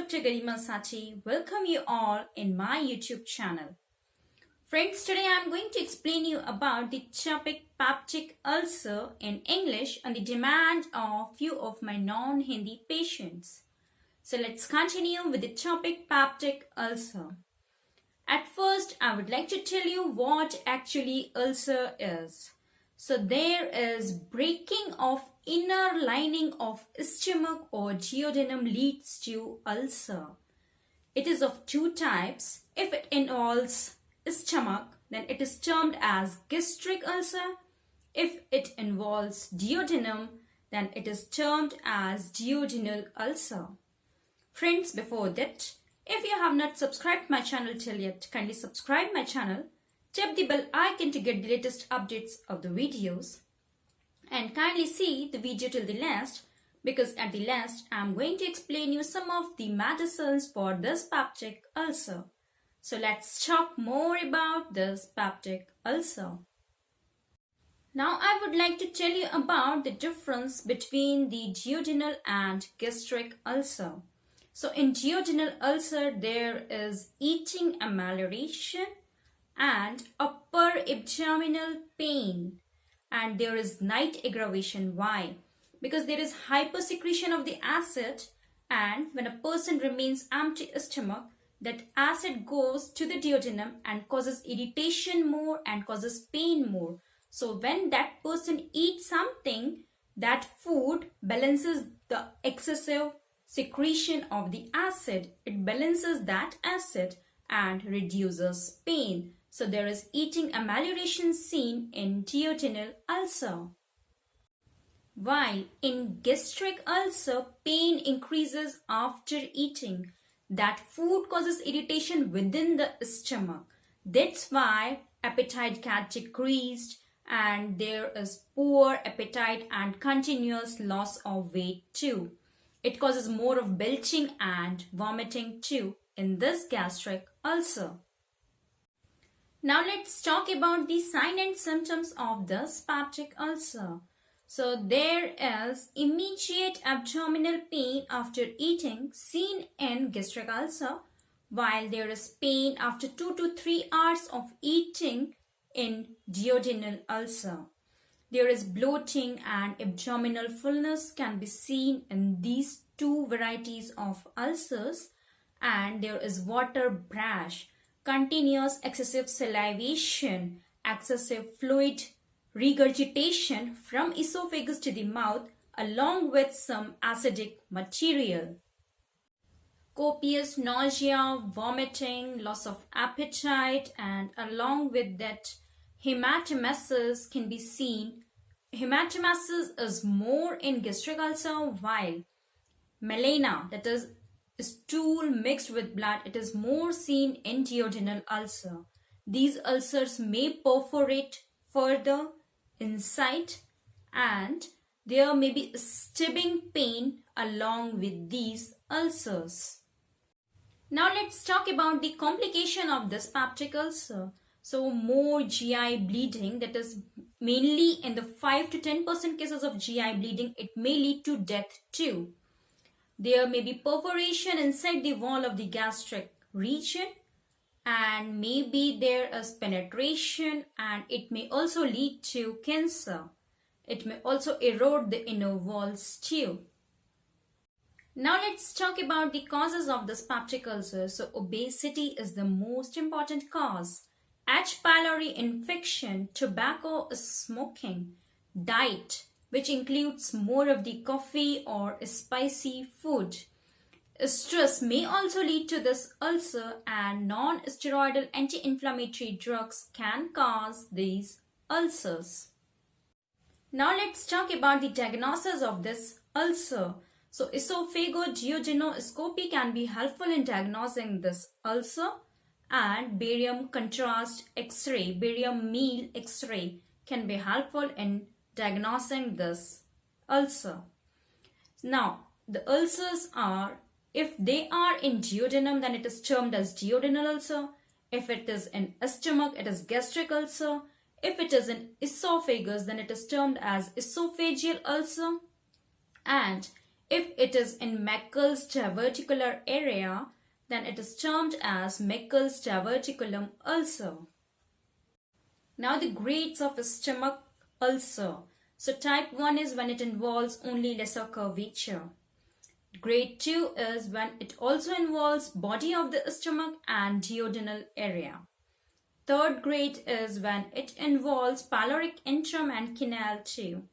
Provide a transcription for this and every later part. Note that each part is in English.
DrGarimaAsati welcome you all in my YouTube channel. Friends, today I am going to explain you about the topic peptic ulcer in English on the demand of few of my non-Hindi patients. So let's continue with the topic peptic ulcer. At first, I would like to tell you what actually ulcer is. So there is breaking of inner lining of stomach or duodenum leads to ulcer. It is of two types. If it involves stomach, then it is termed as gastric ulcer. If it involves duodenum, then it is termed as duodenal ulcer. Friends, before that, if you have not subscribed my channel till yet, kindly subscribe my channel. Tap the bell icon to get the latest updates of the videos. And kindly see the video till the last, because at the last I am going to explain you some of the medicines for this peptic ulcer. So let's talk more about this peptic ulcer. Now I would like to tell you about the difference between the duodenal and gastric ulcer. So in duodenal ulcer there is eating amelioration and upper abdominal pain, and there is night aggravation. Why? Because there is hypersecretion of the acid, and when a person remains empty stomach, that acid goes to the duodenum and causes irritation more and causes pain more. So when that person eats something, that food balances the excessive secretion of the acid. It balances that acid and reduces pain. So there is eating amelioration seen in duodenal ulcer. While in gastric ulcer, pain increases after eating. That food causes irritation within the stomach. That's why appetite gets decreased and there is poor appetite and continuous loss of weight too. It causes more of belching and vomiting too in this gastric ulcer. Now let's talk about the sign and symptoms of this peptic ulcer. So there is immediate abdominal pain after eating seen in gastric ulcer, while there is pain after 2 to 3 hours of eating in duodenal ulcer. There is bloating and abdominal fullness can be seen in these two varieties of ulcers, and there is water brash, continuous excessive salivation, excessive fluid regurgitation from esophagus to the mouth along with some acidic material. Copious nausea, vomiting, loss of appetite, and along with that hematemesis can be seen. Hematemesis is more in gastric ulcer, while melena, that is stool mixed with blood, it is more seen in duodenal ulcer. These ulcers may perforate further inside and there may be stabbing pain along with these ulcers. Now let's talk about the complication of this peptic ulcer. So more GI bleeding, that is mainly in the 5 to 10% cases of GI bleeding, it may lead to death too. There may be perforation inside the wall of the gastric region, and maybe there is penetration, and it may also lead to cancer. It may also erode the inner walls too. Now let's talk about the causes of this peptic ulcer. So obesity is the most important cause. H. pylori infection, tobacco smoking, diet, which includes more of the coffee or spicy food. Stress may also lead to this ulcer, and non-steroidal anti-inflammatory drugs can cause these ulcers. Now let's talk about the diagnosis of this ulcer. So esophagoduodenoscopy can be helpful in diagnosing this ulcer, and barium contrast X-ray, barium meal X-ray can be helpful in diagnosing this ulcer. Now the ulcers are, if they are in duodenum, then it is termed as duodenal ulcer. If it is in stomach, it is gastric ulcer. If it is in esophagus, then it is termed as esophageal ulcer. And If it is in Meckel's diverticular area, then it is termed as Meckel's diverticulum ulcer. Now the grades of a stomach ulcer. So type 1 is when it involves only lesser curvature. Grade 2 is when it also involves body of the stomach and duodenal area. Third grade is when it involves pyloric intrum and canal too.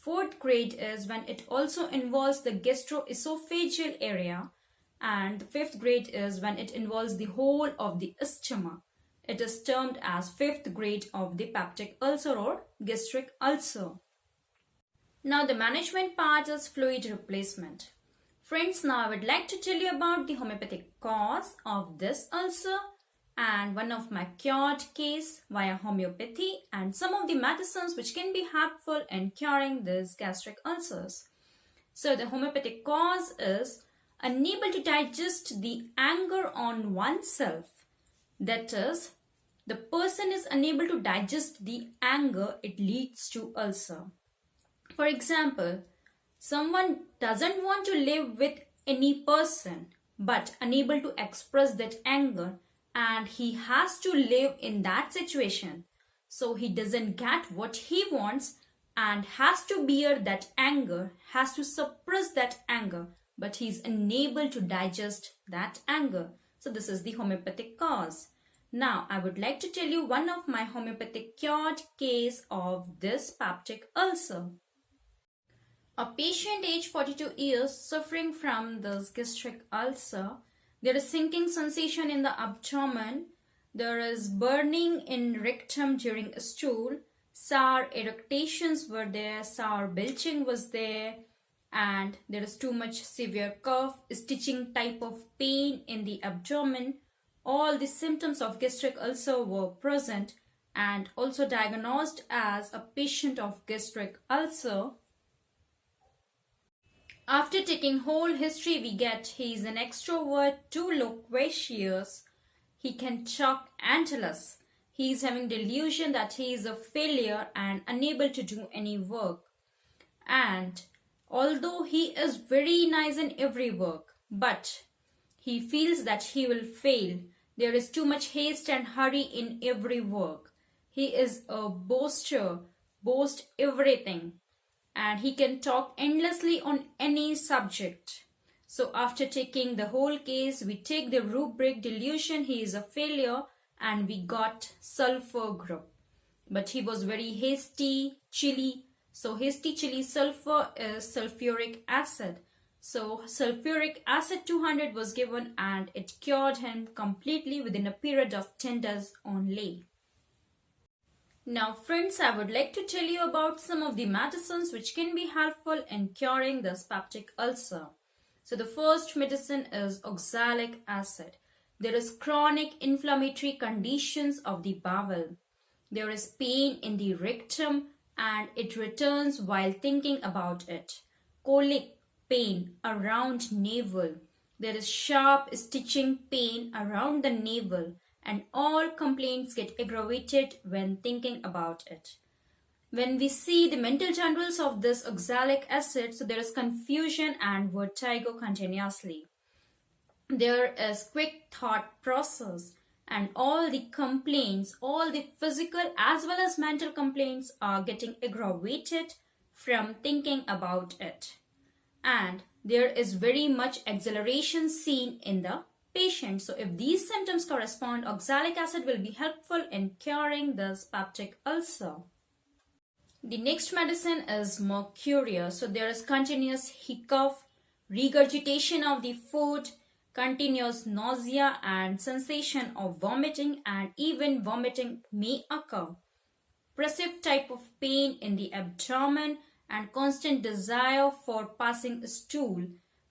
Fourth grade is when it also involves the gastroesophageal area. And the fifth grade is when it involves the whole of the stomach. It is termed as fifth grade of the peptic ulcer or gastric ulcer. Now the management part is fluid replacement. Friends, now I would like to tell you about the homeopathic cause of this ulcer and one of my cured case via homeopathy and some of the medicines which can be helpful in curing these gastric ulcers. So the homeopathic cause is unable to digest the anger on oneself. That is, the person is unable to digest the anger, it leads to ulcer. For example, someone doesn't want to live with any person but unable to express that anger and he has to live in that situation. So he doesn't get what he wants and has to bear that anger, has to suppress that anger, but he's unable to digest that anger. So this is the homeopathic cause. Now I would like to tell you one of my homeopathic cured case of this peptic ulcer. A patient aged 42 years suffering from this gastric ulcer. There is sinking sensation in the abdomen. There is burning in rectum during a stool. Sour eructations were there. Sour belching was there. And there is too much severe cough, stitching type of pain in the abdomen. All the symptoms of gastric ulcer were present and also diagnosed as a patient of gastric ulcer. After taking whole history, we get he is an extrovert, too loquacious, he can talk and tell us. He is having delusion that he is a failure and unable to do any work. And although he is very nice in every work, but he feels that he will fail. There is too much haste and hurry in every work. He is a boaster, boast everything. And he can talk endlessly on any subject. So after taking the whole case, we take the rubric delusion, he is a failure, and we got sulfur group. But he was very hasty, chilly. So hasty, chilly sulfur is sulfuric acid. So sulfuric acid 200 was given and it cured him completely within a period of 10 days only. Now friends, I would like to tell you about some of the medicines which can be helpful in curing this peptic ulcer. So the first medicine is oxalic acid. There is chronic inflammatory conditions of the bowel. There is pain in the rectum and it returns while thinking about it. Colic pain around navel. There is sharp stitching pain around the navel. And all complaints get aggravated when thinking about it. When we see the mental generals of this oxalic acid, so there is confusion and vertigo continuously. There is quick thought process and all the complaints, all the physical as well as mental complaints are getting aggravated from thinking about it. And there is very much exhilaration seen in the patient. So if these symptoms correspond, oxalic acid will be helpful in curing this peptic ulcer. The next medicine is mercurial. So there is continuous hiccup, regurgitation of the food, continuous nausea and sensation of vomiting, and even vomiting may occur. Oppressive type of pain in the abdomen and constant desire for passing stool.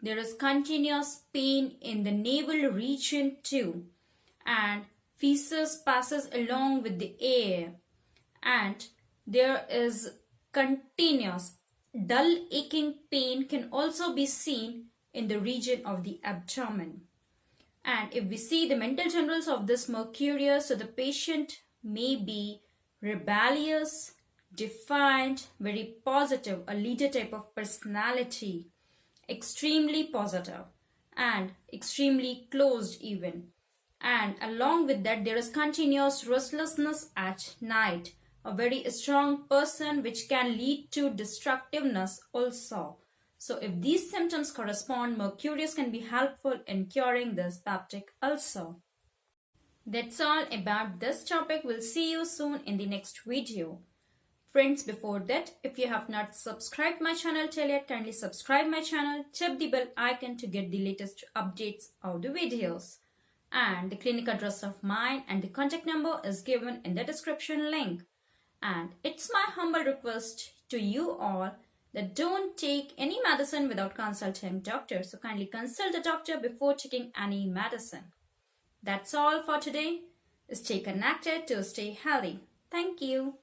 There is continuous pain in the navel region too, and feces passes along with the air, and there is continuous dull aching pain can also be seen in the region of the abdomen. And if we see the mental generals of this mercurial, so the patient may be rebellious, defiant, very positive, a leader type of personality, extremely positive and extremely closed even. And along with that, there is continuous restlessness at night, a very strong person which can lead to destructiveness also. So if these symptoms correspond, mercurius can be helpful in curing this peptic ulcer. That's all about this topic. We'll see you soon in the next video. Friends, before that, if you have not subscribed my channel till yet, kindly subscribe my channel, tap the bell icon to get the latest updates of the videos. And the clinic address of mine and the contact number is given in the description link. And it's my humble request to you all that don't take any medicine without consulting doctor. So kindly consult a doctor before taking any medicine. That's all for today. Stay connected to stay healthy. Thank you.